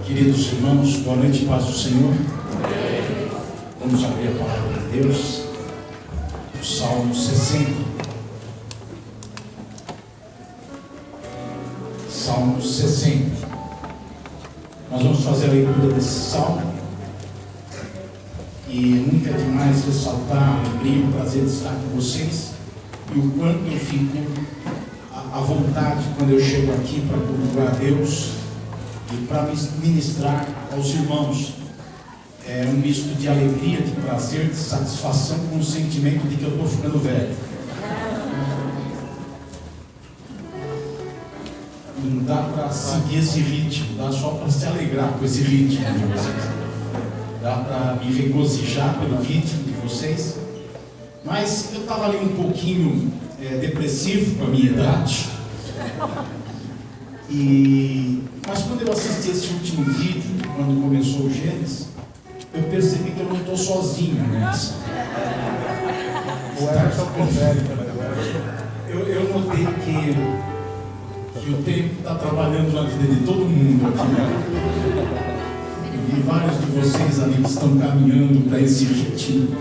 Queridos irmãos, boa noite, paz do Senhor. Vamos abrir a palavra de Deus, o Salmo 60. Salmo 60. Nós vamos fazer a leitura desse salmo e nunca é demais ressaltar a alegria e o prazer de estar com vocês e o quanto eu fico à vontade quando eu chego aqui para cultuar a Deus e para ministrar aos irmãos. É um misto de alegria, de prazer, de satisfação com o sentimento de que eu estou ficando velho. Não dá para seguir esse ritmo, dá só para se alegrar com esse ritmo de vocês. Dá para me regozijar pelo ritmo de vocês. Mas eu estava ali um pouquinho depressivo com a minha idade. Mas quando eu assisti esse último vídeo, quando começou o Gênesis, eu percebi que eu não estou sozinho nessa. Eu notei que o tempo está trabalhando na vida de todo mundo aqui, né? E vários de vocês ali que estão caminhando para esse ritmo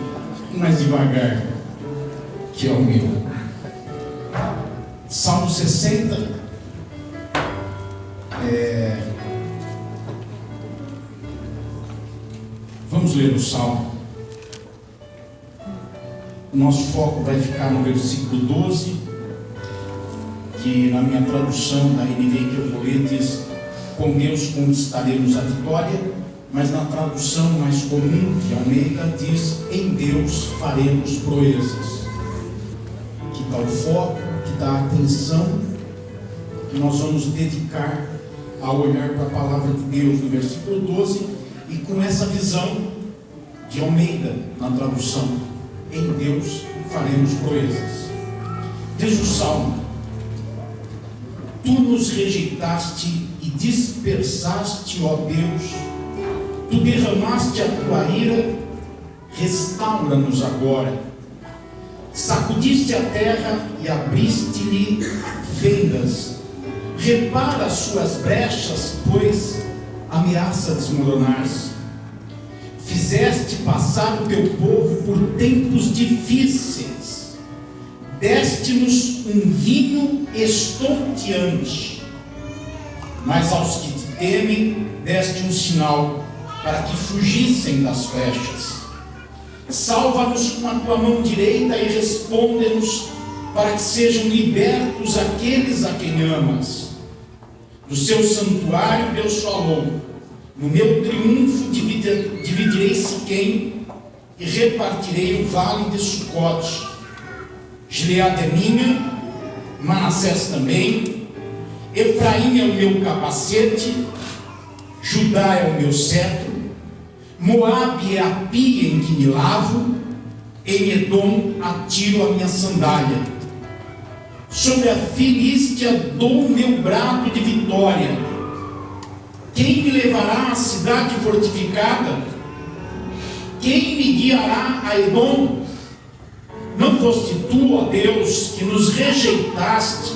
mais devagar, que é o meu. Salmo 60. Vamos ler o Salmo. O nosso foco vai ficar no versículo 12, que na minha tradução da NVI que eu vou ler diz: com Deus conquistaremos a vitória, mas na tradução mais comum de Almeida diz: em Deus faremos proezas. Que dá o foco, que dá a atenção que nós vamos dedicar a olhar para a palavra de Deus no versículo 12, e com essa visão de Almeida na tradução: em Deus faremos proezas. Diz o Salmo: tu nos rejeitaste e dispersaste, ó Deus, tu derramaste a tua ira, restaura-nos agora. Sacudiste a terra e abriste-lhe vendas, repara as suas brechas, pois ameaça desmoronar-se. Fizeste passar o teu povo por tempos difíceis, deste-nos um vinho estonteante, mas aos que te temem deste um sinal, para que fugissem das flechas. Salva-nos com a tua mão direita e responde-nos, para que sejam libertos aqueles a quem amas. Do seu santuário Deus falou: no meu triunfo dividirei Siquém e repartirei o vale de Sucote. Gileade é minha, Manassés também, Efraim é o meu capacete, Judá é o meu cetro, Moabe é a pia em que me lavo, em Edom atiro a minha sandália. Sobre a Filístia dou o meu brado de vitória. Quem me levará à cidade fortificada? Quem me guiará a Edom? Não foste tu, ó Deus, que nos rejeitaste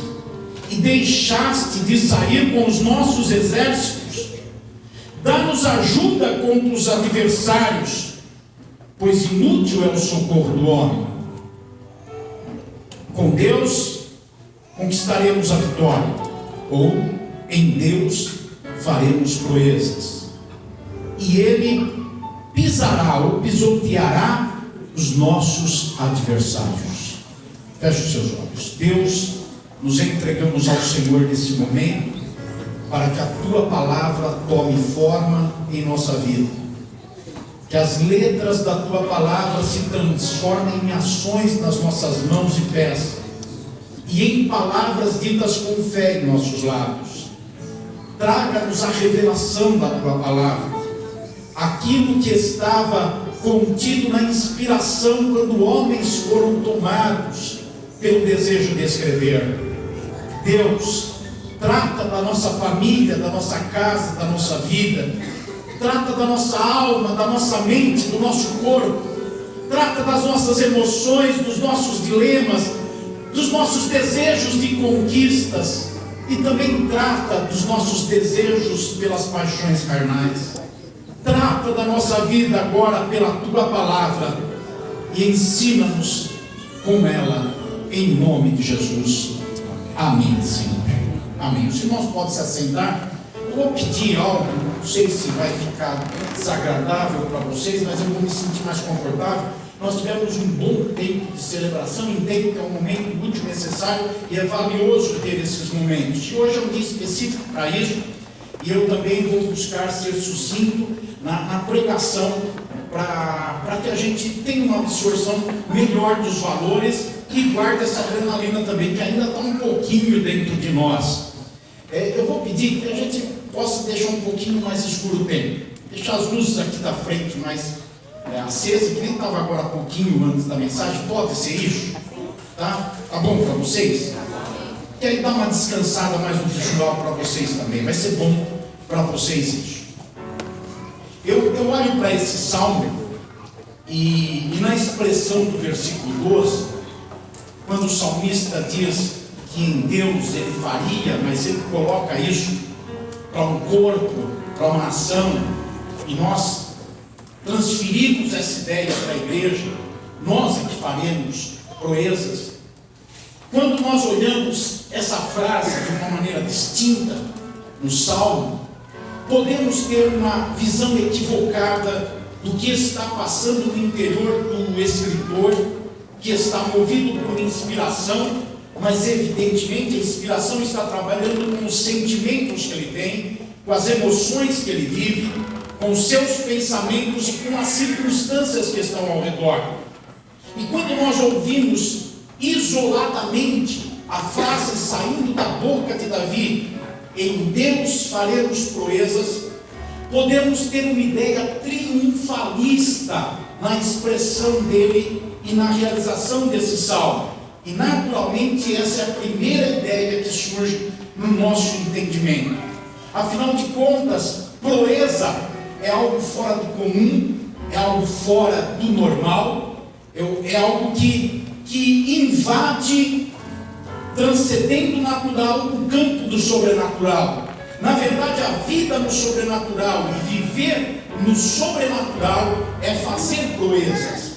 e deixaste de sair com os nossos exércitos? Dá-nos ajuda contra os adversários, pois inútil é o socorro do homem. Com Deus conquistaremos a vitória, ou em Deus faremos proezas, e Ele pisará ou pisoteará os nossos adversários. Feche os seus olhos. Deus, nos entregamos ao Senhor nesse momento, para que a Tua palavra tome forma em nossa vida, que as letras da Tua palavra se transformem em ações nas nossas mãos e pés, e em palavras ditas com fé em nossos lábios. Traga-nos a revelação da Tua palavra, aquilo que estava contido na inspiração quando homens foram tomados pelo desejo de escrever. Deus, trata da nossa família, da nossa casa, da nossa vida, trata da nossa alma, da nossa mente, do nosso corpo, trata das nossas emoções, dos nossos dilemas, dos nossos desejos de conquistas, e também trata dos nossos desejos pelas paixões carnais. Trata da nossa vida agora pela Tua Palavra e ensina-nos com ela, em nome de Jesus. Amém, Senhor. Amém. Os irmãos podem se assentar. Eu vou pedir algo, não sei se vai ficar desagradável para vocês, mas eu vou me sentir mais confortável. Nós tivemos um bom tempo de celebração, entendo que é um momento muito necessário e é valioso ter esses momentos. E hoje é um dia específico para isso, e eu também vou buscar ser sucinto na pregação, para que a gente tenha uma absorção melhor dos valores e guarde essa adrenalina também, que ainda está um pouquinho dentro de nós. Eu vou pedir que a gente possa deixar um pouquinho mais escuro o tempo, deixar as luzes aqui da frente mais acesa, que nem estava agora há pouquinho antes da mensagem. Pode ser isso? Tá bom para vocês? E aí dá uma descansada mais no visual para vocês também, vai ser bom para vocês isso. Eu olho para esse salmo e na expressão do versículo 12, quando o salmista diz que em Deus ele faria, mas ele coloca isso para um corpo, para uma nação, e nós transferimos essa ideia para a igreja, nós é que faremos proezas. Quando nós olhamos essa frase de uma maneira distinta no salmo, podemos ter uma visão equivocada do que está passando no interior do escritor, que está movido por inspiração, mas evidentemente a inspiração está trabalhando com os sentimentos que ele tem, com as emoções que ele vive, com os seus pensamentos e com as circunstâncias que estão ao redor. E quando nós ouvimos isoladamente a frase saindo da boca de Davi, em Deus faremos proezas, podemos ter uma ideia triunfalista na expressão dele e na realização desse salmo. E naturalmente essa é a primeira ideia que surge no nosso entendimento. Afinal de contas, proeza é algo fora do comum, é algo fora do normal, é algo que invade, transcendendo o natural, o campo do sobrenatural. Na verdade, a vida no sobrenatural e viver no sobrenatural é fazer proezas.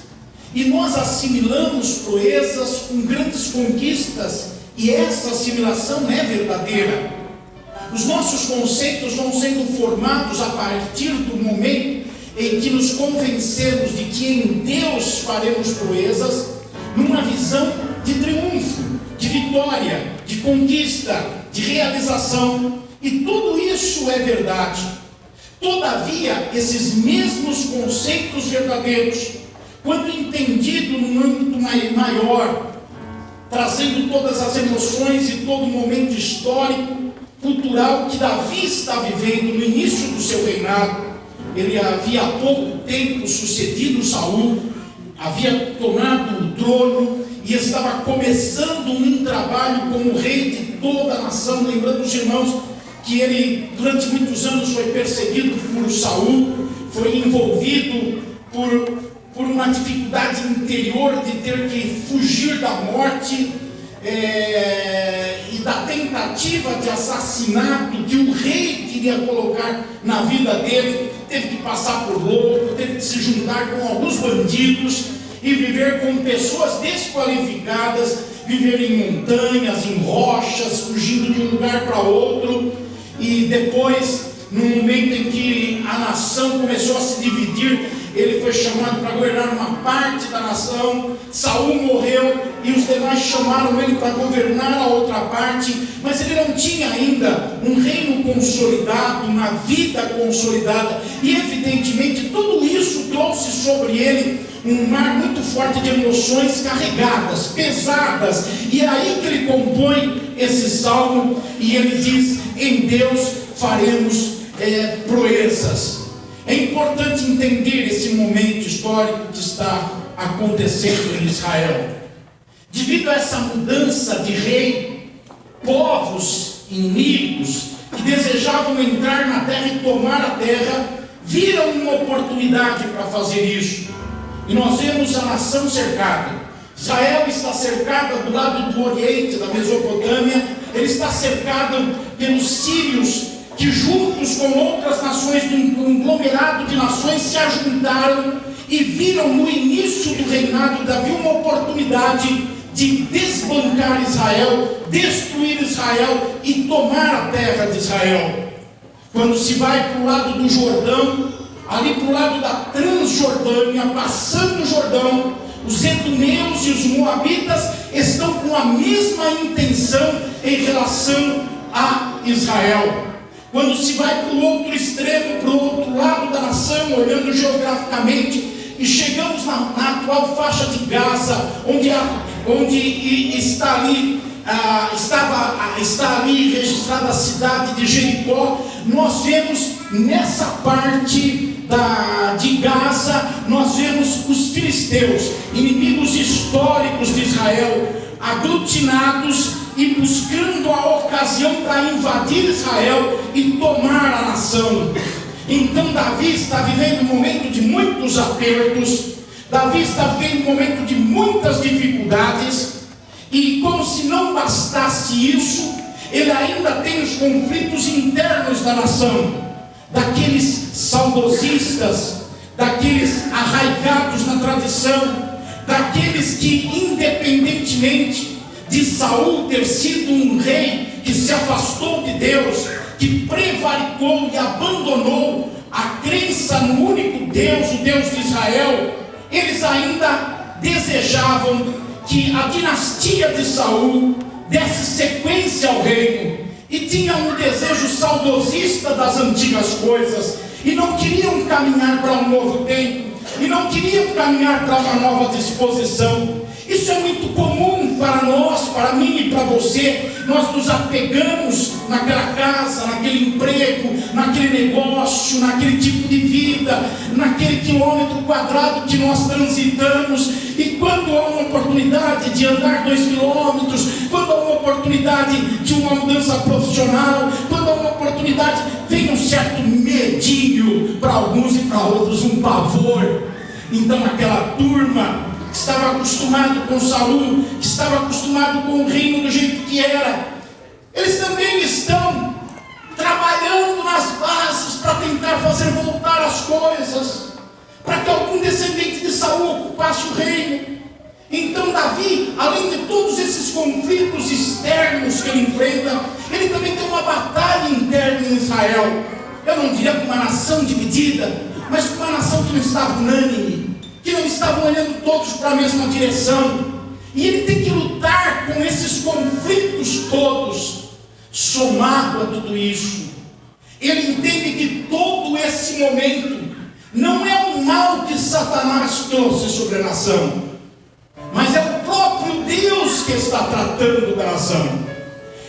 E nós assimilamos proezas com grandes conquistas, e essa assimilação é verdadeira. Os nossos conceitos vão sendo formados a partir do momento em que nos convencemos de que em Deus faremos proezas, numa visão de triunfo, de vitória, de conquista, de realização. E tudo isso é verdade. Todavia, esses mesmos conceitos verdadeiros, quando entendido num âmbito maior, trazendo todas as emoções e todo o momento histórico, cultural que Davi está vivendo no início do seu reinado, ele havia há pouco tempo sucedido Saul, havia tomado o trono e estava começando um trabalho como rei de toda a nação. Lembrando os irmãos que ele durante muitos anos foi perseguido por Saul, foi envolvido por uma dificuldade interior de ter que fugir da morte e da tentativa de assassinato que o rei queria colocar na vida dele. Teve que passar por louco, teve que se juntar com alguns bandidos e viver com pessoas desqualificadas, viver em montanhas, em rochas, fugindo de um lugar para outro. E depois, no momento em que a nação começou a se dividir, ele foi chamado para governar uma parte da nação. Saul morreu e os demais chamaram ele para governar a outra parte, mas ele não tinha ainda um reino consolidado, uma vida consolidada, e evidentemente tudo isso trouxe sobre ele um mar muito forte de emoções carregadas, pesadas. E é aí que ele compõe esse salmo e ele diz: em Deus faremos proezas. É importante entender esse momento histórico que está acontecendo em Israel. Devido a essa mudança de rei, povos inimigos que desejavam entrar na terra e tomar a terra, viram uma oportunidade para fazer isso. E nós vemos a nação cercada. Israel está cercada do lado do Oriente, da Mesopotâmia, ele está cercado pelos sírios, que juntos com outras nações, de um conglomerado de nações, se ajuntaram e viram no início do reinado de Davi uma oportunidade de desbancar Israel, destruir Israel e tomar a terra de Israel. Quando se vai para o lado do Jordão, ali para o lado da Transjordânia, passando o Jordão, os edomeus e os moabitas estão com a mesma intenção em relação a Israel. Quando se vai para o outro extremo, para o outro lado da nação, olhando geograficamente, e chegamos na atual faixa de Gaza, onde está ali registrada a cidade de Jericó, nós vemos nessa parte de Gaza, nós vemos os filisteus, inimigos históricos de Israel, aglutinados e buscando a ocasião para invadir Israel e tomar a nação. Então Davi está vivendo um momento de muitos apertos, Davi está vivendo um momento de muitas dificuldades, e como se não bastasse isso, ele ainda tem os conflitos internos da nação, daqueles saudosistas, daqueles arraigados na tradição, daqueles que, independentemente de Saul ter sido um rei que se afastou de Deus, que prevaricou e abandonou a crença no único Deus, o Deus de Israel, eles ainda desejavam que a dinastia de Saul desse sequência ao reino, e tinham um desejo saudosista das antigas coisas, e não queriam caminhar para um novo tempo, e não queriam caminhar para uma nova disposição. Isso é muito comum para nós, para mim e para você. Nós nos apegamos naquela casa, naquele emprego, naquele negócio, naquele tipo de vida, naquele quilômetro quadrado que nós transitamos. E quando há uma oportunidade de andar 2 quilômetros, quando há uma oportunidade de uma mudança profissional, quando há uma oportunidade, vem um certo medinho para alguns e para outros, um pavor. Então aquela turma que estava acostumado com Saul, que estava acostumado com o reino do jeito que era, eles também estão trabalhando nas bases para tentar fazer voltar as coisas, para que algum descendente de Saul ocupasse o reino. Então Davi, além de todos esses conflitos externos que ele enfrenta, ele também tem uma batalha interna em Israel. Eu não diria com uma nação dividida, mas com uma nação que não estava unânime, que não estavam olhando todos para a mesma direção, e ele tem que lutar com esses conflitos todos. Somado a tudo isso, ele entende que todo esse momento não é um mal que Satanás trouxe sobre a nação, mas é o próprio Deus que está tratando da nação,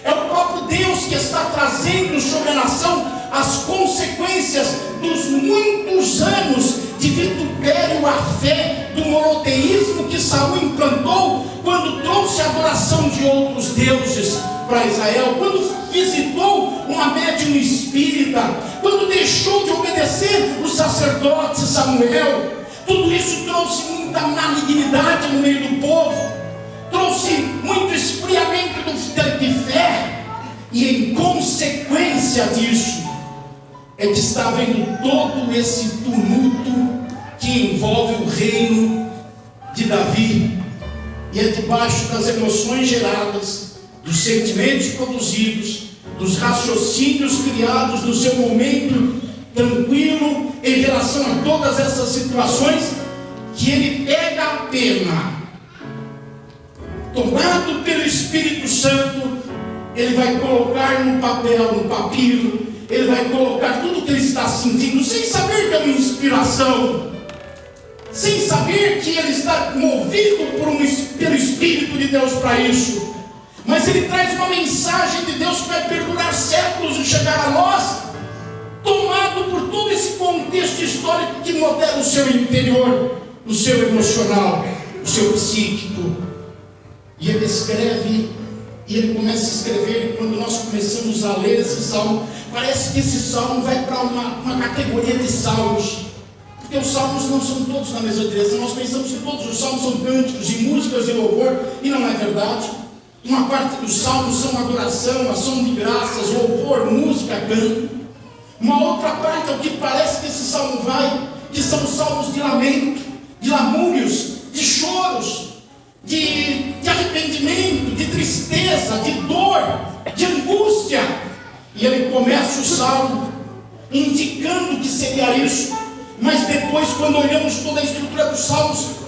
é o próprio Deus que está trazendo sobre a nação as consequências dos muitos anos de vitupério à fé, do monoteísmo que Saul implantou quando trouxe a adoração de outros deuses para Israel, quando visitou uma médium espírita, quando deixou de obedecer o sacerdote Samuel. Tudo isso trouxe muita malignidade no meio do povo, trouxe muito esfriamento de fé, e em consequência disso é que está havendo todo esse tumulto que envolve o reino de Davi, e é debaixo das emoções geradas, dos sentimentos produzidos, dos raciocínios criados no seu momento tranquilo em relação a todas essas situações, que ele pega a pena, tomado pelo Espírito Santo, ele vai colocar no papel, no papiro, ele vai colocar tudo o que ele está sentindo, sem saber que é uma inspiração, sem saber que ele está movido pelo Espírito de Deus para isso, mas ele traz uma mensagem de Deus que vai perdurar séculos e chegar a nós, tomado por todo esse contexto histórico que modela o seu interior, o seu emocional, o seu psíquico. E ele escreve, e ele começa a escrever, e quando nós começamos a ler esse salmo, parece que esse salmo vai para uma categoria de salmos, porque os salmos não são todos na mesma direção. Nós pensamos que todos os salmos são cânticos e músicas de louvor, e não é verdade. Uma parte dos salmos são adoração, ação de graças, louvor, música, canto. Uma outra parte, ao que parece que esse salmo vai, que são salmos de lamento, de lamúrios, de choros, de arrependimento, de tristeza, de dor, de angústia. E ele começa o salmo indicando que seria isso, mas depois, quando olhamos toda a estrutura dos salmos,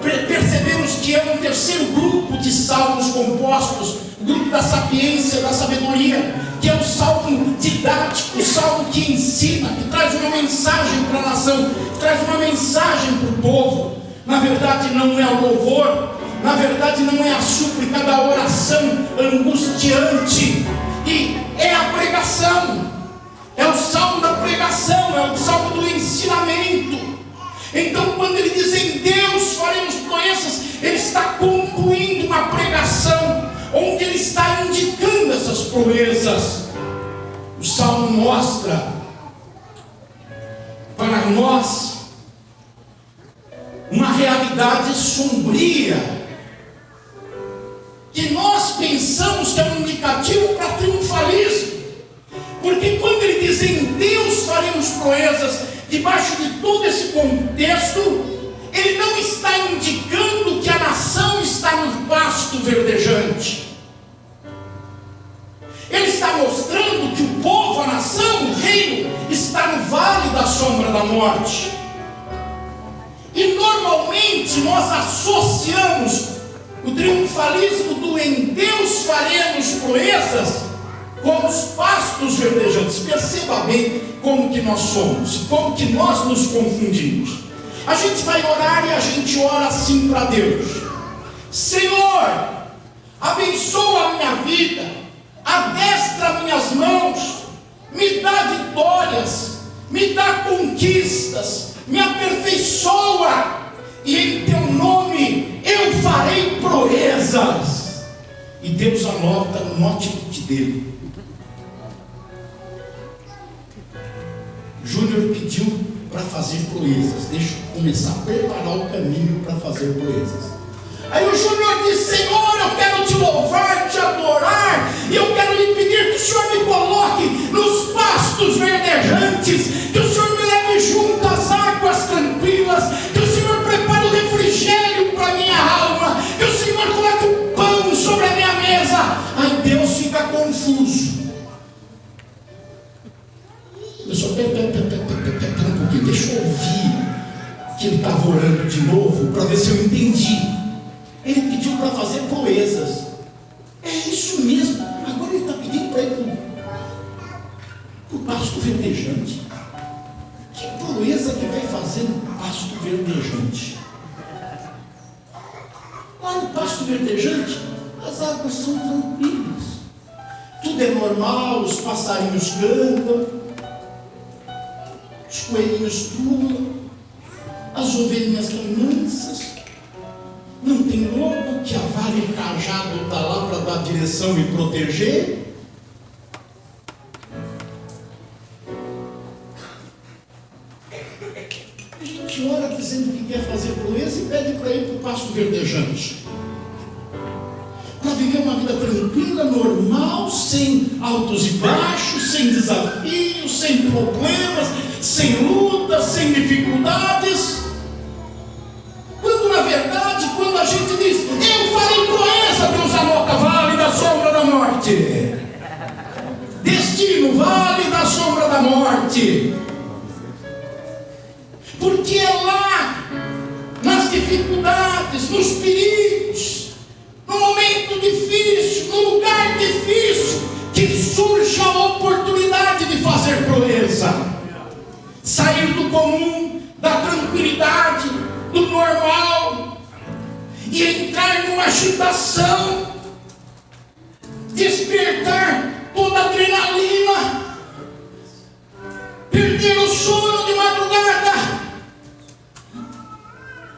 percebemos que é um terceiro grupo de salmos compostos, o grupo da sapiência, da sabedoria, que é o salmo didático, o salmo que ensina, que traz uma mensagem para a nação, que traz uma mensagem para o povo. Na verdade não é o louvor, na verdade não é a súplica da oração angustiante, e é a pregação, é o salmo da pregação, é o salmo do ensinamento. Então, quando ele diz em Deus faremos proezas, ele está concluindo uma pregação, onde ele está indicando essas proezas. O salmo mostra para nós uma realidade sombria, que nós pensamos que é um indicativo para triunfalismo, porque quando ele diz em Deus faremos proezas, debaixo de todo esse contexto, ele não está indicando que a nação está no pasto verdejante. Ele está mostrando que o povo, a nação, o reino, está no vale da sombra da morte. E normalmente nós associamos o triunfalismo do em Deus faremos proezas com os pastos verdejantes. Perceba bem como que nós somos, como que nós nos confundimos. A gente vai orar e a gente ora assim para Deus: Senhor, abençoa a minha vida, adestra minhas mãos, me dá vitórias, me dá conquistas, me aperfeiçoa, e em teu nome eu farei proezas. E Deus anota no notebook dele: Júnior pediu para fazer proezas, deixa eu começar a preparar o caminho para fazer proezas. Aí o Júnior disse: Senhor, eu quero te louvar, te adorar, e eu quero lhe pedir que o Senhor me coloque nos pastos verdejantes, que o Senhor me leve junto às águas tranquilas, que o Senhor prepare o refrigério para a minha alma, que o Senhor coloque o pão sobre a minha mesa. Aí Deus fica confuso. Eu só pera um pouquinho, deixa eu ouvir que ele estava orando de novo, para ver se eu entendi. Ele pediu para fazer proezas. É isso mesmo. Agora ele está pedindo para ir para o pasto verdejante. Que proeza que vai fazer no pasto verdejante? Lá no pasto verdejante, as águas são tranquilas, tudo é normal, os passarinhos cantam, os coelhinhos pulam, as ovelhinhas estão mansas, não tem lobo, que a vara e o cajado está lá para dar direção e proteger. A gente ora dizendo que quer fazer proeza e pede para ir para o pasto verdejante, para viver uma vida tranquila, normal, sem altos e baixos, sem desafios, sem problemas, sem lutas, sem dificuldades. Quando na verdade, quando a gente diz eu farei proeza, Deus anota vale da sombra da morte, destino vale da sombra da morte, porque é lá, nas dificuldades, nos perigos, no momento difícil, no lugar difícil, que surge a oportunidade de fazer proeza, sair do comum, da tranquilidade, do normal, e entrar numa agitação, despertar toda a adrenalina, perder o sono de madrugada,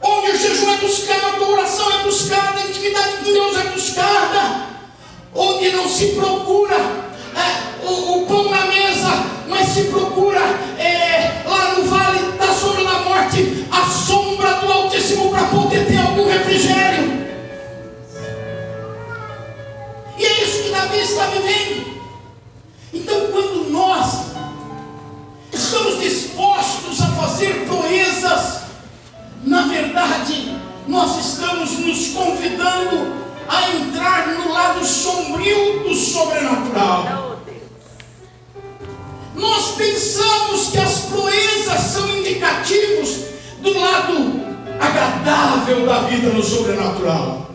onde o jejum é buscado, a oração é buscada, a intimidade com Deus é buscada, onde não se procura o pão na mesa, mas se procura lá no vale da sombra da morte, a sombra do Altíssimo, para poder ter algum refrigério. irmãos, que as proezas são indicativos do lado agradável da vida no sobrenatural,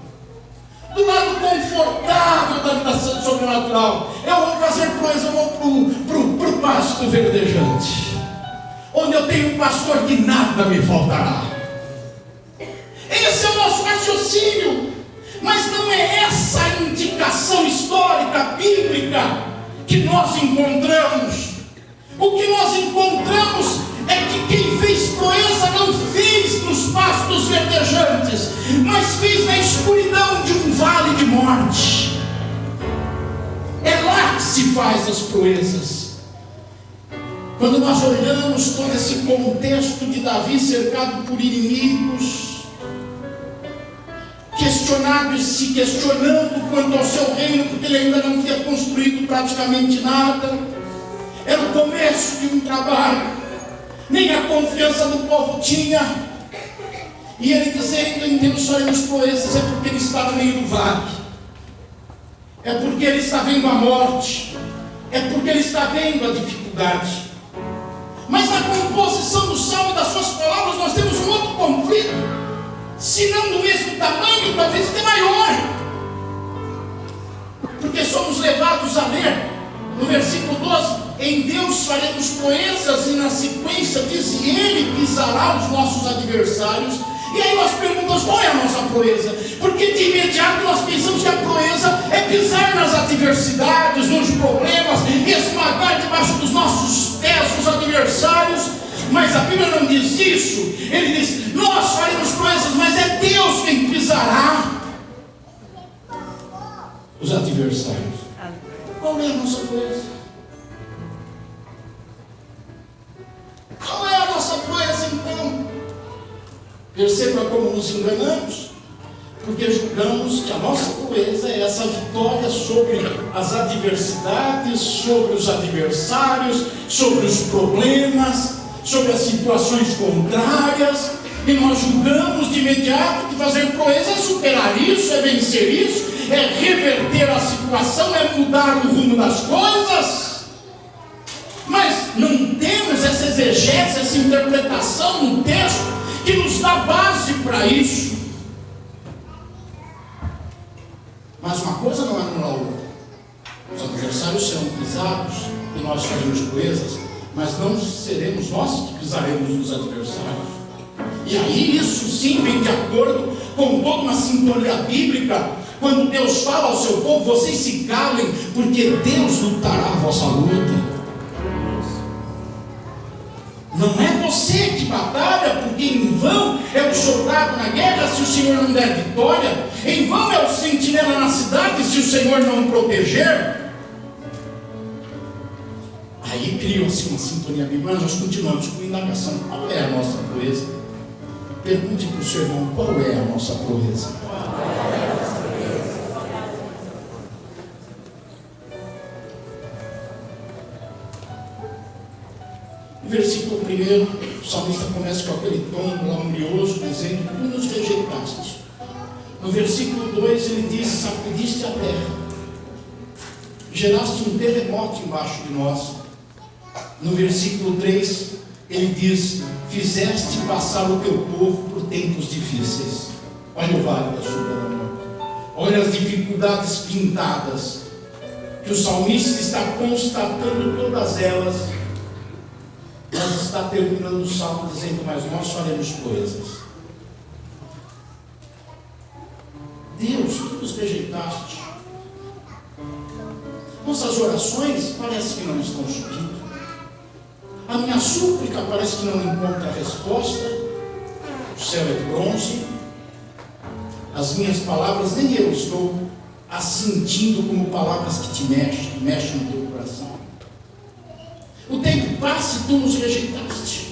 do lado confortável da vida sobrenatural. Eu vou fazer proeza, eu vou para o pasto verdejante, onde eu tenho um pastor que nada me faltará. Esse é o nosso raciocínio, mas não é essa a indicação histórica, bíblica, que nós encontramos. O que nós encontramos é que quem fez proeza não fez nos pastos verdejantes, mas fez na escuridão de um vale de morte. É lá que se faz as proezas. Quando nós olhamos todo esse contexto de Davi cercado por inimigos, se questionando quanto ao seu reino, porque ele ainda não tinha construído praticamente nada, era o começo de um trabalho, nem a confiança do povo tinha, e ele dizendo: em Deus faremos proezas, é porque ele está no meio do vale, é porque ele está vendo a morte, é porque ele está vendo a dificuldade. Mas na composição do salmo e das suas palavras nós temos um outro conflito, se não do mesmo tamanho, talvez até maior, porque somos levados a ler no versículo 12: em Deus faremos proezas, e na sequência diz: e Ele pisará os nossos adversários. E aí nós perguntamos: qual é a nossa proeza? Porque de imediato nós pensamos que a proeza é pisar nas adversidades, nos problemas, esmagar debaixo dos nossos pés os adversários. Mas a Bíblia não diz isso. Ele diz: nós faremos proezas, mas é Deus quem pisará os adversários. Qual é a nossa proeza? Qual é a nossa proeza então? Perceba como nos enganamos, porque julgamos que a nossa proeza é essa vitória sobre as adversidades, sobre os adversários, sobre os problemas, sobre as situações contrárias, e nós julgamos de imediato que fazer proeza é superar isso, é vencer isso, é reverter a situação, é mudar o rumo das coisas. Mas não temos essa exegese, essa interpretação no texto que nos dá base para isso. Mas uma coisa não anula a outra. Os adversários serão pisados e nós faremos proezas, mas não seremos nós que pisaremos nos adversários. E aí isso sim vem de acordo com toda uma sintonia bíblica, quando Deus fala ao seu povo: vocês se calem, porque Deus lutará a vossa luta. Não é você que batalha, porque em vão é o soldado na guerra se o Senhor não der vitória, em vão é o sentinela na cidade se o Senhor não proteger. Aí cria-se uma sintonia bíblica. Mas nós continuamos com a indagação: qual é a nossa proeza? Pergunte para o seu irmão: qual é a nossa proeza? No versículo 1, o salmista começa com aquele tom lamurioso, dizendo: tu nos rejeitaste. No versículo 2 ele diz: sacudiste a terra, geraste um terremoto embaixo de nós. No versículo 3 ele diz: fizeste passar o teu povo por tempos difíceis. Olha o vale da sombra da morte, olha as dificuldades pintadas, que o salmista está constatando todas elas, mas está terminando o salmo dizendo: mas nós faremos coisas. Deus, tu nos rejeitaste. Nossas orações parece que não estão subindo. A minha súplica parece que não encontra resposta. O céu é de bronze. As minhas palavras, nem eu estou assentindo como palavras que te mexem, que mexem no teu coração. O tempo passa e tu nos rejeitaste.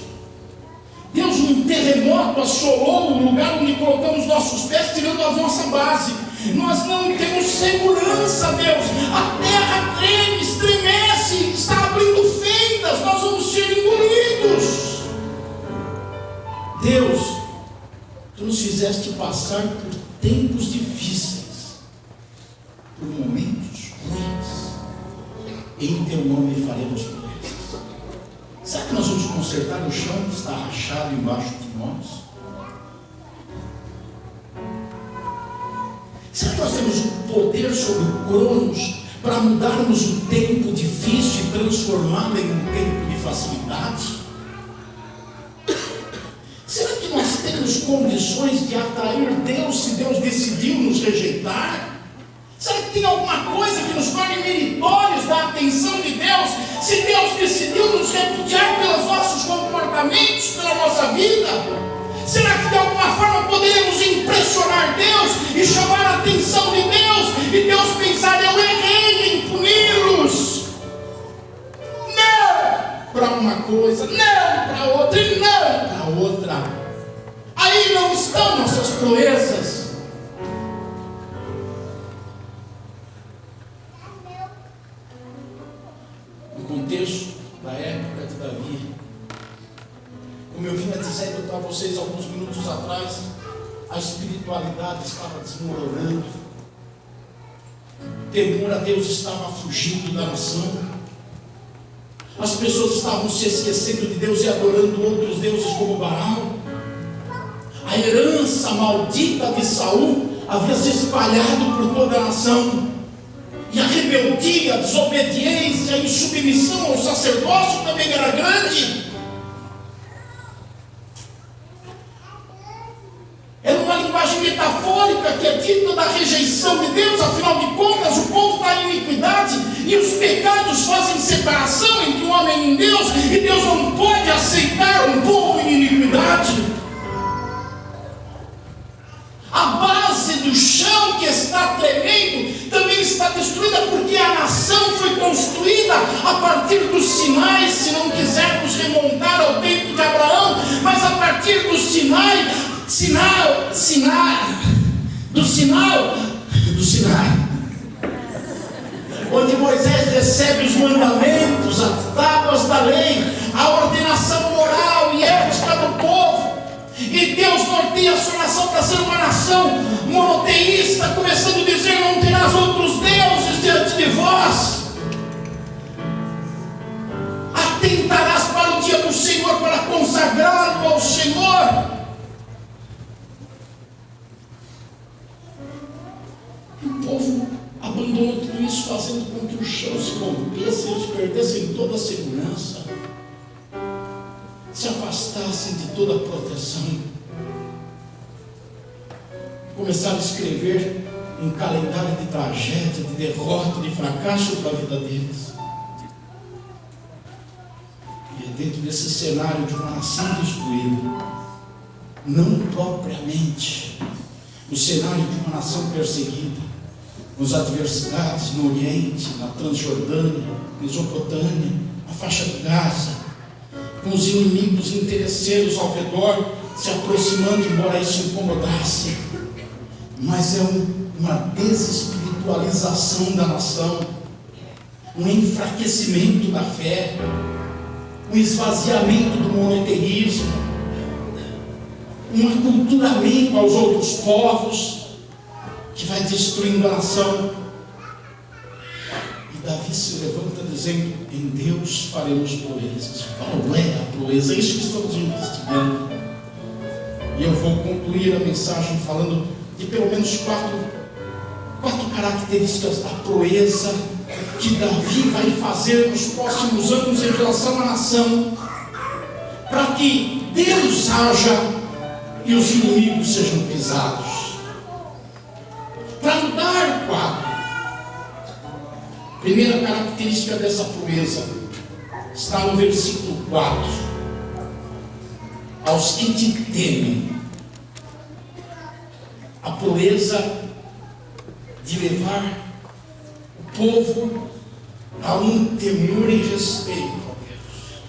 Deus, um terremoto assolou o lugar onde colocamos nossos pés, tirando a nossa base. Nós não temos segurança, Deus. A terra treme, estremece, está abrindo fendas, nós vamos ser engolidos. Deus, tu nos fizeste passar por tempos difíceis, por momentos ruins. Em teu nome faremos proezas. Será que nós vamos consertar o chão que está rachado embaixo de nós? Será que nós temos o poder sobre o Cronos para mudarmos o tempo difícil e transformá-lo em um tempo de facilidade? Será que nós temos condições de atrair Deus se Deus decidiu nos rejeitar? Será que tem alguma coisa que nos torne meritórios da atenção de Deus se Deus decidiu nos repudiar pelos nossos comportamentos, pela nossa vida? Será que de alguma forma poderemos impressionar Deus e chamar a atenção de Deus e Deus pensar, eu errei em puni-los? Não para uma coisa, não para outra e não para outra. Aí não estão nossas proezas. No contexto da época de Davi, como eu vinha dizendo para vocês alguns minutos atrás, a espiritualidade estava desmoronando, o temor a Deus estava fugindo da nação, as pessoas estavam se esquecendo de Deus e adorando outros deuses como Baal. A herança maldita de Saul havia se espalhado por toda a nação, e a rebeldia, a desobediência, a insubmissão ao sacerdócio também era grande. Era uma linguagem metafórica que é dita da rejeição de Deus. Afinal de contas, o povo está em iniquidade e os pecados fazem separação entre o homem e Deus, e Deus não pode aceitar um povo em iniquidade. A base do chão que está tremendo também está destruída, porque a nação foi construída a partir dos sinais, se não quisermos remontar ao tempo de Abraão, mas a partir do Sinai, onde Moisés recebe os mandamentos, as tábuas da lei, a ordenação moral e ética do povo. E Deus norteia a sua nação para ser uma nação monoteísta, começando a dizer, não terás outros deuses diante de vós. Atentarás para o dia do Senhor, para consagrá-lo ao Senhor. E o povo abandonou tudo isso, fazendo com que o chão se rompesse, eles perdessem toda a segurança, se afastassem de toda a proteção, começaram a escrever um calendário de tragédia, de derrota, de fracasso para a vida deles. E é dentro desse cenário de uma nação destruída, não propriamente o cenário de uma nação perseguida, nas adversidades no Oriente, na Transjordânia, Mesopotâmia, na faixa de Gaza, com os inimigos interesseiros ao redor se aproximando, embora isso incomodasse, mas é uma desespiritualização da nação, um enfraquecimento da fé, um esvaziamento do monoteísmo, um aculturamento aos outros povos, que vai destruindo a nação. E Davi se levanta dizendo, em Deus faremos proezas. Qual é a proeza? É isso que estamos investigando. E eu vou concluir a mensagem falando de pelo menos quatro características da proeza que Davi vai fazer nos próximos anos em relação à nação, para que Deus haja e os inimigos sejam pisados. Para mudar o quadro, primeira característica dessa proeza está no versículo 4. Aos que te temem, a proeza de levar o povo a um temor e respeito a Deus.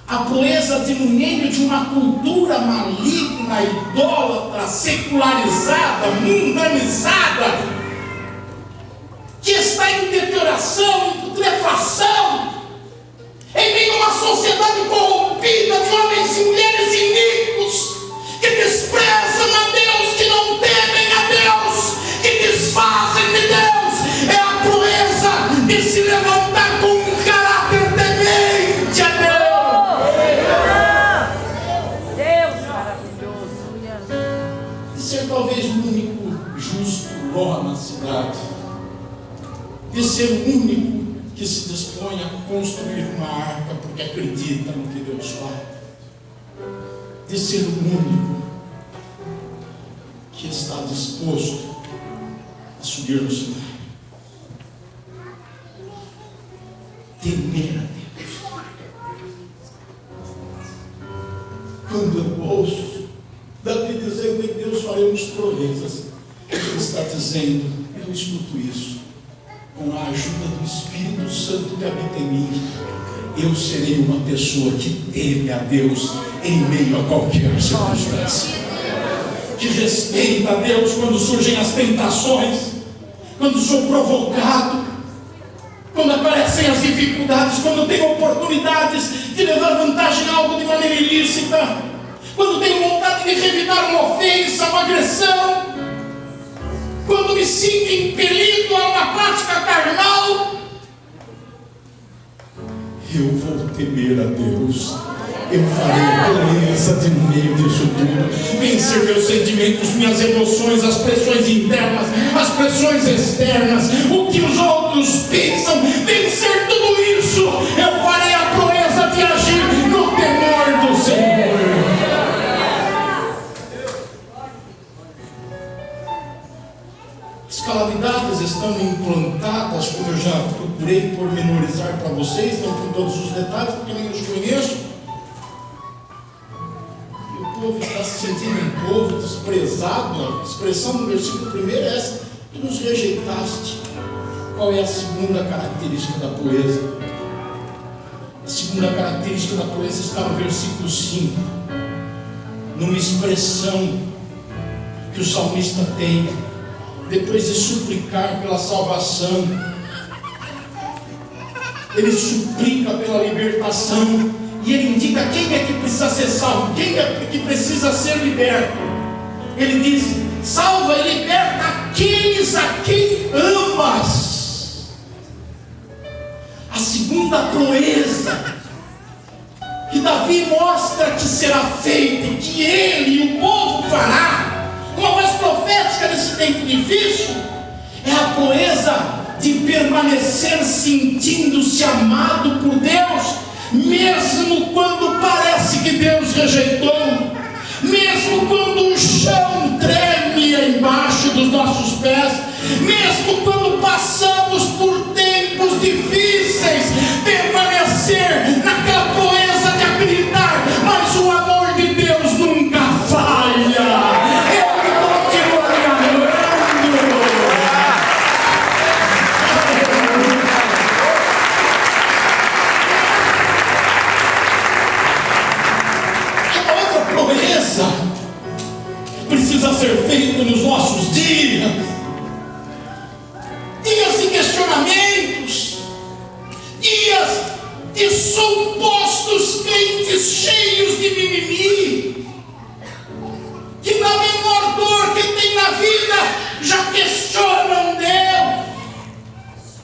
A proeza de, no meio de uma cultura maligna, idólatra, secularizada, mundanizada, que está em deterioração, em putrefação, em meio a uma sociedade corrompida de homens e mulheres iníquos, que desprezam a Deus, que não temem a Deus, que desfazem de Deus. É a proeza de se levantar com um caráter temente a ser o único que se dispõe a construir uma arca porque acredita no que Deus faz, de ser o único que está disposto a subir no Sinai. Temer a Deus. Quando eu ouço Davi dizendo em Deus faremos proezas, ele está dizendo, eu escuto isso, com a ajuda do Espírito Santo que habita em mim, eu serei uma pessoa que teme a Deus em meio a qualquer circunstância, que respeita a Deus quando surgem as tentações, quando sou provocado, quando aparecem as dificuldades, quando tenho oportunidades de levar vantagem a algo de maneira ilícita, quando tenho vontade de revidar uma ofensa, uma agressão, quando me sinto impelido a uma prática carnal, eu vou temer a Deus. Eu farei proeza de meio disso tudo, vencer meus sentimentos, minhas emoções, as pressões internas, as pressões externas, o que os outros pensam, vencer tudo isso. Eu farei a proeza de agir no temor do Senhor. As calamidades estão implantadas, como eu já procurei pormenorizar para vocês, não com todos os detalhes, porque nem os conheço. O povo está se sentindo um povo desprezado. A expressão no versículo 1 é essa: tu nos rejeitaste. Qual é a segunda característica da proeza? A segunda característica da proeza está no versículo 5, numa expressão que o salmista tem depois de suplicar pela salvação. Ele suplica pela libertação. E ele indica quem é que precisa ser salvo, quem é que precisa ser liberto. Ele diz: salva e liberta aqueles a quem amas. A segunda proeza que Davi mostra que será feita e que ele e o povo fará, uma voz profética nesse tempo difícil, é a proeza de permanecer sentindo-se amado por Deus, mesmo quando parece que Deus rejeitou, mesmo quando o chão treme embaixo dos nossos pés, mesmo quando passamos por tempos difíceis, permanecer naquela proeza de acreditar, mas o amor de Deus nunca falha. Precisa ser feito nos nossos dias, dias de questionamentos, dias de supostos crentes cheios de mimimi, que na menor dor que tem na vida já questionam Deus,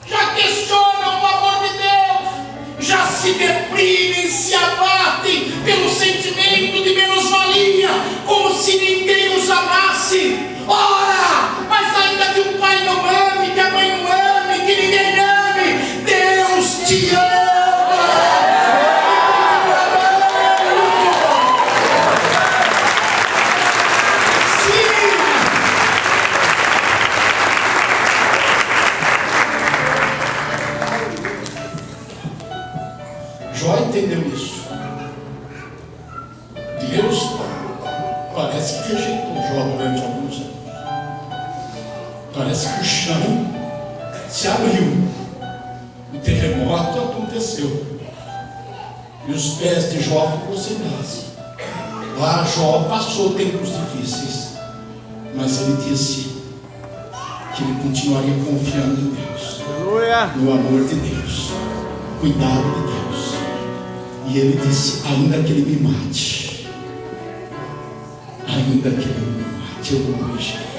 já questionam o amor de Deus, já se deprimem, se abatem pelo sentimento de menos-valia, como se ninguém os amasse. Ora, mas ainda que o pai não ame, que a mãe não ame, que ninguém ame, Deus te ama. Sim. Jó entendeu isso. Deus parece que rejeitou Jó durante alguns anos. Parece que o chão se abriu, o terremoto aconteceu e os pés de Jó ficou sem base. Lá Jó passou tempos difíceis, mas ele disse que ele continuaria confiando em Deus, no amor de Deus, cuidado de Deus. E ele disse: ainda que ele me mate, ainda que ele me mate, eu não deixo.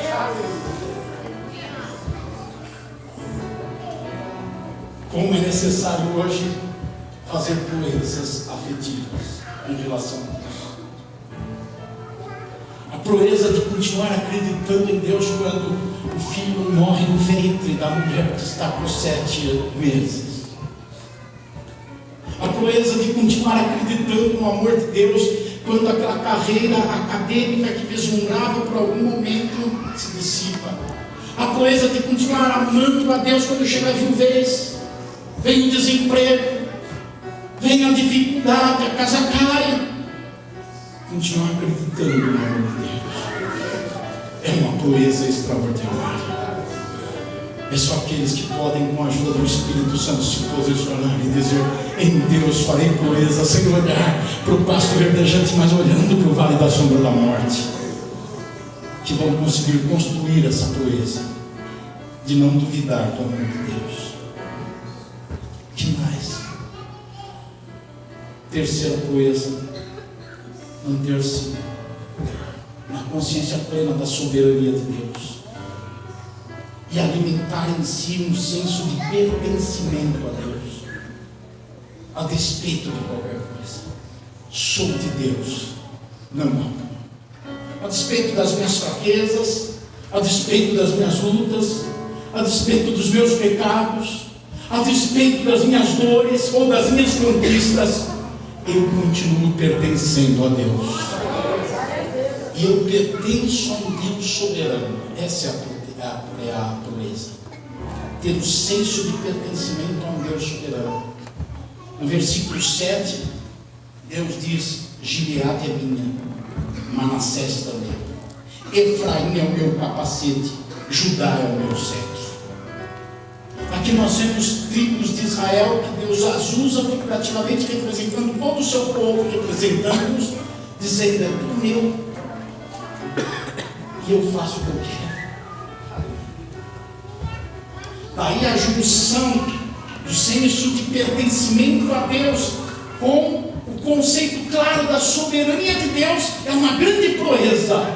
Como é necessário hoje fazer proezas afetivas em relação a Deus. A proeza de continuar acreditando em Deus quando o filho não morre no ventre da mulher que está com 7 meses. A proeza de continuar acreditando no amor de Deus quando aquela carreira acadêmica que vislumbrava por algum momento se dissipa. A proeza de continuar amando a Deus quando chega a viuvez, vem o desemprego, vem a dificuldade, a casa cai. Continuar acreditando no amor de Deus é uma proeza extraordinária. É só aqueles que podem, com a ajuda do Espírito Santo, se posicionar e dizer: em Deus farei proeza, sem olhar para o pasto verdejante, mas olhando para o vale da sombra da morte, que vão conseguir construir essa proeza de não duvidar do amor de Deus. Que mais? Terceira proeza: manter-se na consciência plena da soberania de Deus e alimentar em si um senso de pertencimento a Deus, a despeito de qualquer coisa. Sou de Deus, não há. A despeito das minhas fraquezas, a despeito das minhas lutas, a despeito dos meus pecados, a despeito das minhas dores ou das minhas conquistas, eu continuo pertencendo a Deus. E eu pertenço a um Deus soberano. Essa é a proeza. Ter o senso de pertencimento a um Deus soberano. No versículo 7, Deus diz: Gileade é minha, Manassés também. Efraim é o meu capacete, Judá é o meu cetro. Aqui nós vemos tribos de Israel que Deus as usa figurativamente, representando todo o seu povo, representando-os, dizendo: é tudo meu, e eu faço o que eu quero. Daí a junção do senso de pertencimento a Deus com o conceito claro da soberania de Deus é uma grande proeza.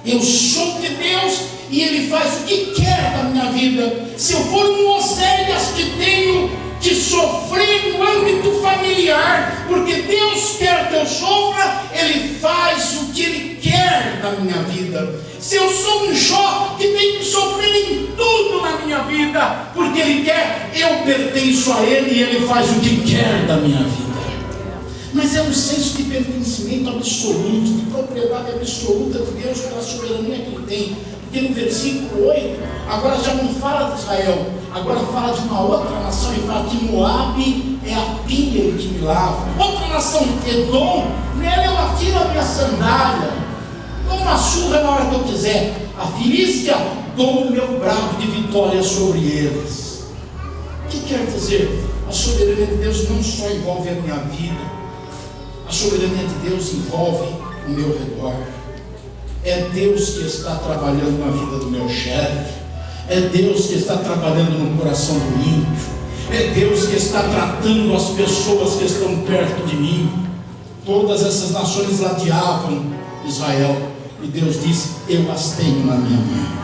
Eu sou de Deus e Ele faz o que quer da minha vida. Se eu for um Oséias que tenho que sofrer no âmbito familiar, porque Deus quer que eu sofra, Ele faz o que Ele quer da minha vida. Se eu sou um Jó que tem que sofrer em tudo na minha vida, porque Ele quer, eu pertenço a Ele e Ele faz o que quer da minha vida. Mas é um senso de pertencimento absoluto, de propriedade absoluta de Deus pela soberania que Ele tem. Porque no versículo 8, agora já não fala de Israel, agora fala de uma outra nação e fala que Moabe é a pia em que me lavo. Outra nação, Edom, nela eu atiro a minha sandália, dou uma surra na hora que eu quiser. A Filístia, dou o meu brado de vitória sobre eles. O que quer dizer? A soberania de Deus não só envolve a minha vida, a soberania de Deus envolve o meu redor. É Deus que está trabalhando na vida do meu chefe, é Deus que está trabalhando no coração do ímpio, é Deus que está tratando as pessoas que estão perto de mim. Todas essas nações ladeavam Israel e Deus disse: eu as tenho na minha mão.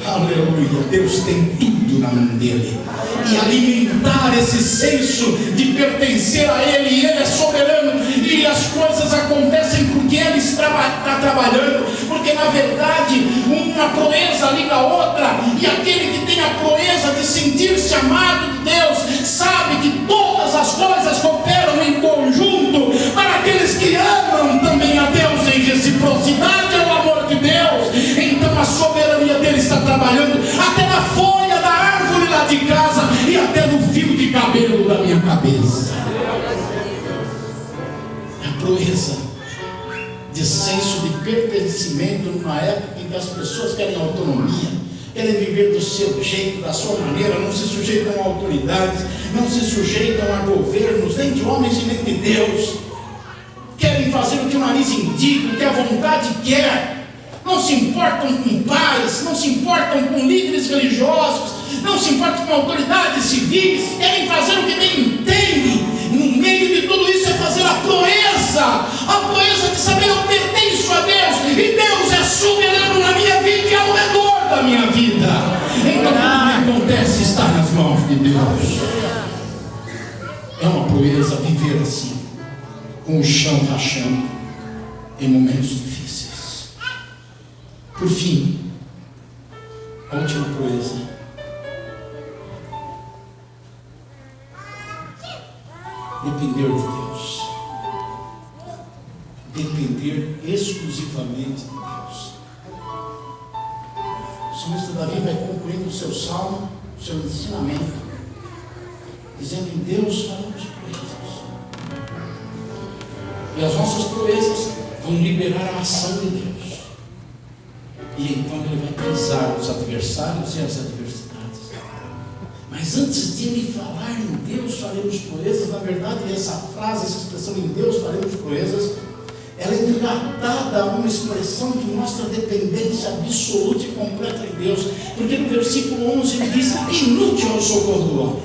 Aleluia, Deus tem tudo na mão dele. E alimentar esse senso de pertencer a Ele, e Ele é soberano, e as coisas acontecem porque Ele está trabalhando, porque na verdade uma proeza liga a outra, e aquele que tem a proeza de sentir-se amado de Deus, sabe que todas as coisas cooperam em conjunto para aqueles que amam também a Deus em reciprocidade ao amor de Deus. Então a soberania dele está trabalhando até na folha da árvore lá de casa e até no fio de cabelo da minha cabeça. A proeza de senso de pertencimento numa época em que as pessoas querem autonomia, querem viver do seu jeito, da sua maneira, não se sujeitam a autoridades, não se sujeitam a governos, nem de homens e nem de Deus. Querem fazer o que o nariz indica, o que a vontade quer. Não se importam com pais, não se importam com líderes religiosos, não se importam com autoridades civis, querem fazer o que bem entendem. No meio de tudo isso é fazer a proeza de saber: eu pertenço a Deus, e Deus é soberano na minha vida e ao redor da minha vida. Então tudo que acontece está nas mãos de Deus. É uma proeza viver assim, com o chão rachando em momentos difíceis. Por fim, A última proeza: depender de Deus. Depender exclusivamente de Deus. O salmista Davi vai concluindo o seu salmo, o seu ensinamento, dizendo: em Deus faremos proezas. E as nossas proezas vão liberar a ação de Deus. E então ele vai pisar os adversários e as adversidades. Mas antes de ele falar em Deus faremos proezas, na verdade essa frase, essa expressão em Deus faremos proezas, ela é engatada a uma expressão que mostra a dependência absoluta e completa de Deus. Porque no versículo 11 ele diz: inútil é o socorro do homem.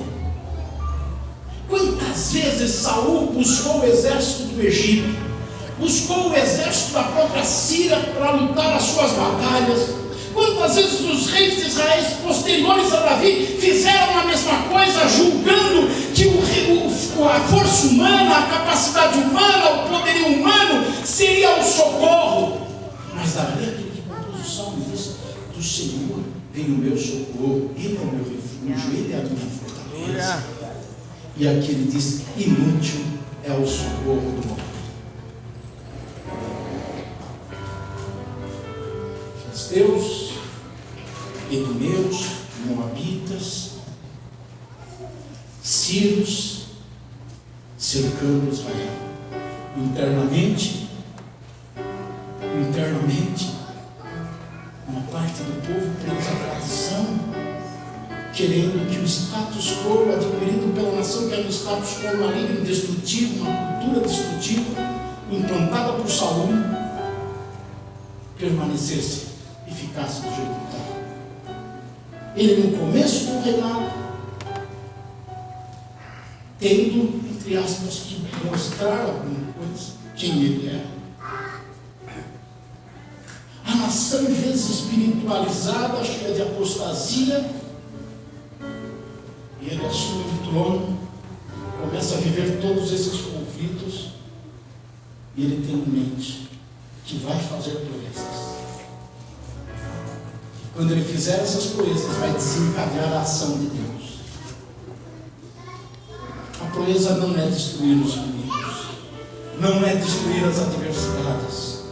Quantas vezes Saul buscou o exército do Egito, buscou o exército da própria Síria para lutar as suas batalhas? Quantas vezes os reis de Israel posteriores a Davi fizeram a mesma coisa, julgando que a força humana, a capacidade humana, o poderio humano seria o socorro? Mas Davi, aquele que compôs o salmo, diz: do Senhor vem o meu socorro, Ele é o meu refúgio, Ele é a minha fortaleza. E aqui ele diz: inútil é o socorro do homem. Filisteus, edomeus, moabitas, sírios cercando Israel. Internamente, uma parte do povo presa à tradição, querendo que o status quo adquirido pela nação, que era um status quo maligno, destrutivo, uma cultura destrutiva, implantada por Saul, permanecesse e ficasse do jeito que estava. Ele, no começo do reinado, tendo, entre aspas, que mostrar alguma coisa, quem ele era. A nação desespiritualizada, cheia de apostasia, e ele assume o trono, começa a viver todos esses conflitos, e ele tem em mente que vai fazer proezas. Quando ele fizer essas proezas, vai desencadear a ação de Deus. A proeza não é destruir os inimigos, não é destruir as adversidades,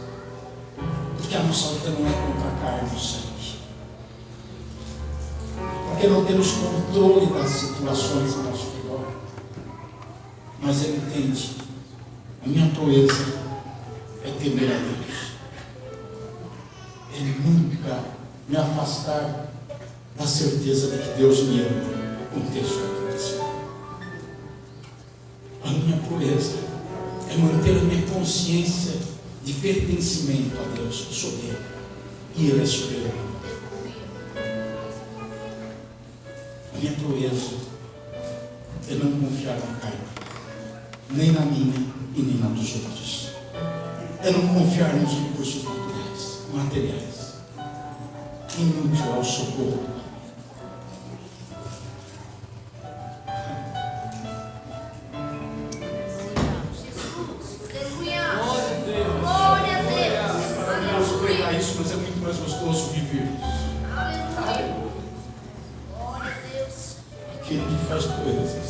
porque a nossa luta não é contra a carne e o sangue, porque não temos controle das situações ao nosso redor. Mas ele entende: a minha proeza é temer a Deus, é nunca me afastar da certeza de que Deus me ama, aconteça o que acontecer. A minha proeza é manter a minha consciência de pertencimento a Deus. Eu sou dele e Ele é soberano. A minha proeza é não confiar na carne, nem na minha e nem na dos outros. É não confiar nos recursos materiais. Inútil é o socorro do homem. Glória a Deus. Eu vou pregar isso, mas é muito mais gostoso viver isso. Aleluia. Glória a Deus. Aquele que faz coisas.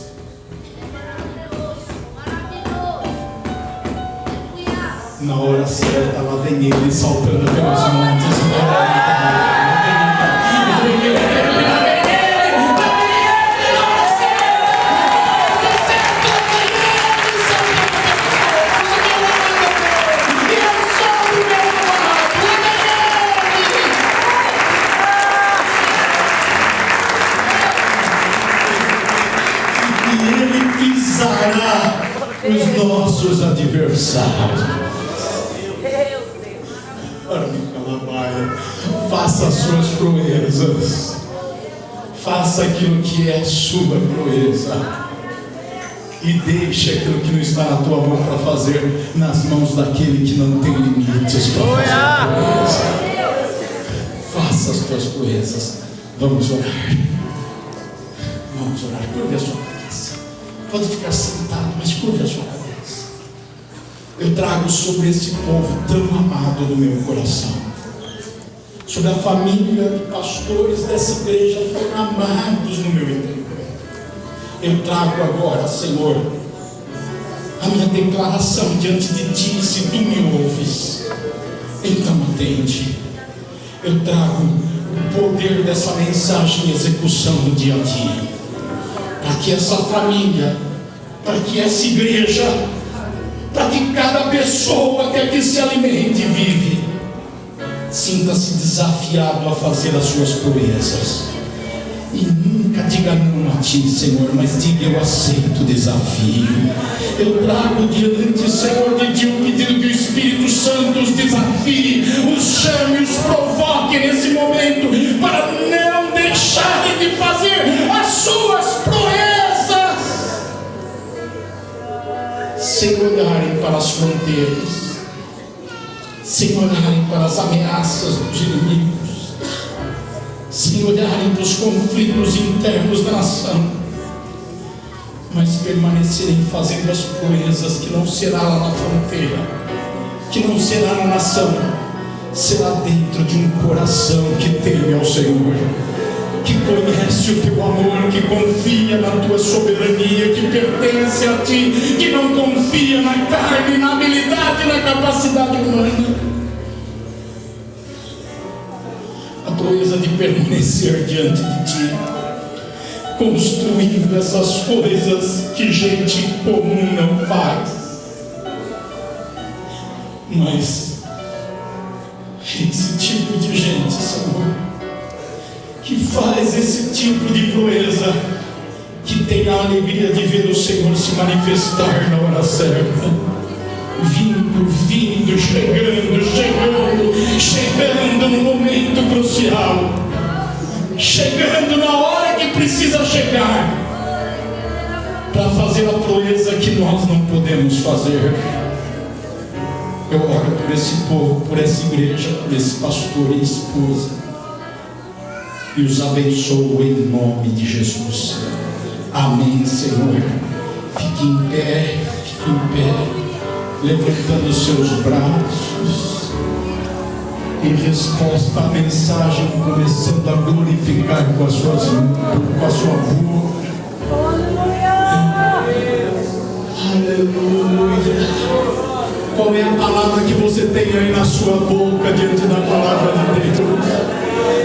Na hora certa, lá vem ele saltando pelos montes. E ele pisará os nossos adversários. Faça as suas proezas, faça aquilo que é sua proeza, e deixe aquilo que não está na tua mão para fazer nas mãos daquele que não tem limites para fazer a proeza. Faça as tuas proezas. Vamos orar. Vamos orar. Curve a sua cabeça. Pode ficar sentado, mas curve a sua cabeça. Eu trago sobre esse povo tão amado no meu coração sobre a família de pastores dessa igreja foram amados no meu entendimento. Eu trago agora, Senhor, a minha declaração diante de Ti, se Tu me ouves, então atende. Eu trago o poder dessa mensagem em execução no dia a dia, para que essa família, para que essa igreja, para que cada pessoa que aqui se alimente e vive, sinta-se desafiado a fazer as suas proezas. E nunca diga não a Ti, Senhor, mas diga: eu aceito o desafio. Eu trago diante, Senhor, de Ti o pedido que o Espírito Santo os desafie, os chame, os provoque nesse momento, para não deixarem de fazer as suas proezas, sem olharem para as fronteiras, sem olharem para as ameaças dos inimigos, sem olharem para os conflitos internos da nação, mas permanecerem fazendo as proezas, que não será lá na fronteira, que não será na nação, será dentro de um coração que teme ao Senhor, que conhece o Teu amor, que confia na Tua soberania, que pertence a Ti, que não confia na carne, na habilidade, na capacidade humana. A proeza de permanecer diante de Ti, construindo essas coisas que gente comum não faz. Mas esse tipo de gente, Senhor, que faz esse tipo de proeza, que tem a alegria de ver o Senhor se manifestar na hora certa, vindo, chegando no momento crucial, chegando na hora que precisa chegar, para fazer a proeza que nós não podemos fazer. Eu oro por esse povo, por essa igreja, por esse pastor e esposa, e os abençoo em nome de Jesus. Amém, Senhor. Fique em pé, levantando os seus braços, em resposta à mensagem, começando a glorificar com a sua boca. Aleluia. Qual é a palavra que você tem aí na sua boca diante da palavra de Deus?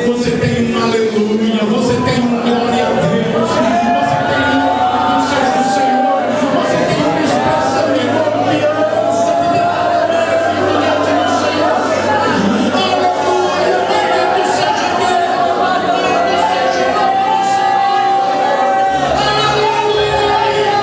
Você tem um aleluia, você tem um glória a Deus, você tem um louvado seja o Senhor, você tem uma expressão de confiança, de derramamento diante do Senhor. Aleluia, bendito seja Deus, louvado seja Deus, Senhor. Aleluia, aleluia.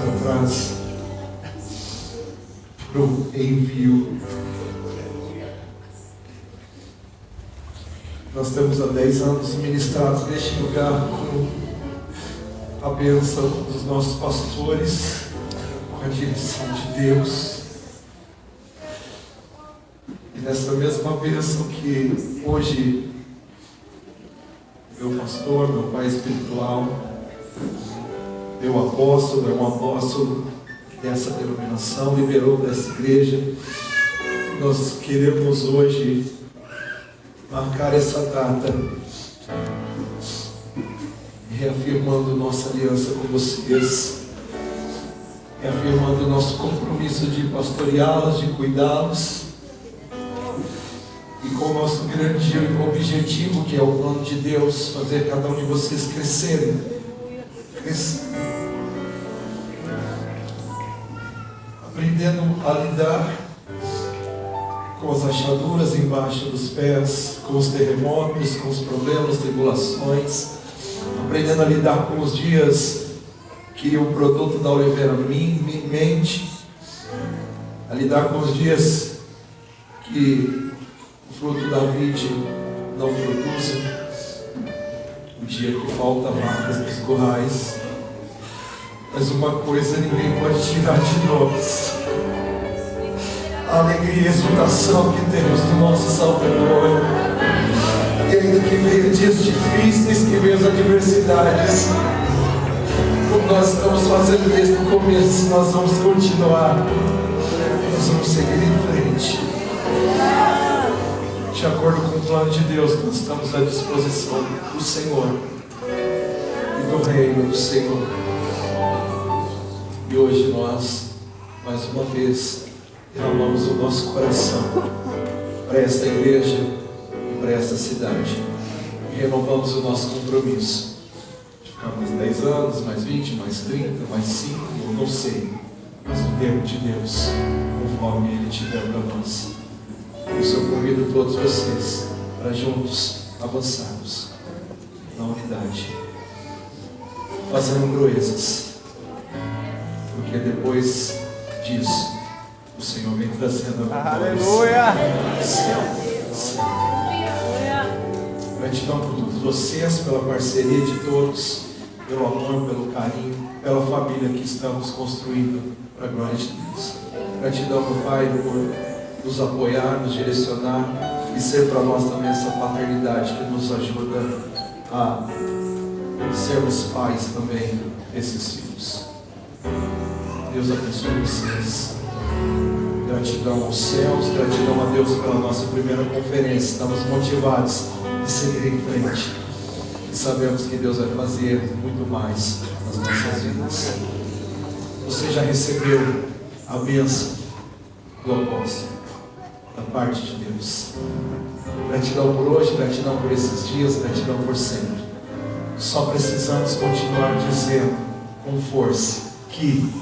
para trás para o envio. Nós temos há 10 anos ministrados neste lugar com a bênção dos nossos pastores, com a direção de Deus. E nessa mesma bênção que hoje meu pastor, meu pai espiritual, meu apóstolo, é um apóstolo dessa denominação, liberou dessa igreja. Nós queremos hoje marcar essa data, reafirmando nossa aliança com vocês, reafirmando nosso compromisso de pastoreá-los, de cuidá-los, e com o nosso grande objetivo, que é o plano de Deus, fazer cada um de vocês crescerem, aprendendo a lidar com as achaduras embaixo dos pés, com os terremotos, com os problemas, tribulações, aprendendo a lidar com os dias que o produto da oliveira mente, a lidar com os dias que o fruto da vide não produz, o dia que falta vacas nos currais. Mas uma coisa ninguém pode tirar de nós: a alegria e a exultação que temos do nosso Salvador. E ainda que venham dias difíceis, que venham as adversidades, como nós estamos fazendo desde o começo, nós vamos continuar, nós vamos seguir em frente, de acordo com o plano de Deus. Nós estamos à disposição do Senhor e do reino do Senhor. E hoje nós, mais uma vez, derramamos o nosso coração para esta igreja e para esta cidade. E renovamos o nosso compromisso de ficar mais 10 anos, mais 20, mais 30, mais 5, eu não sei, mas no tempo de Deus, conforme Ele tiver para nós. Por isso eu convido todos vocês para juntos avançarmos na unidade, fazendo proezas, porque depois disso o Senhor vem trazendo a Aleluia! Gratidão por todos vocês, pela parceria de todos, pelo amor, pelo carinho, pela família que estamos construindo para a glória de Deus. Gratidão, meu Pai, por nos apoiar, nos direcionar e ser para nós também essa paternidade que nos ajuda a sermos pais também desses filhos. Deus abençoe vocês. Gratidão aos céus, gratidão a Deus pela nossa primeira conferência. Estamos motivados a seguir em frente e sabemos que Deus vai fazer muito mais nas nossas vidas. Você já recebeu a bênção do apóstolo da parte de Deus. Gratidão por hoje, gratidão por esses dias, gratidão por sempre. Só precisamos continuar dizendo com força que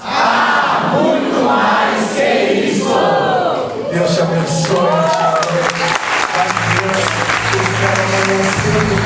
há muito mais que isso. Deus te abençoe. Vai Deus, eu espero amanhã cedo.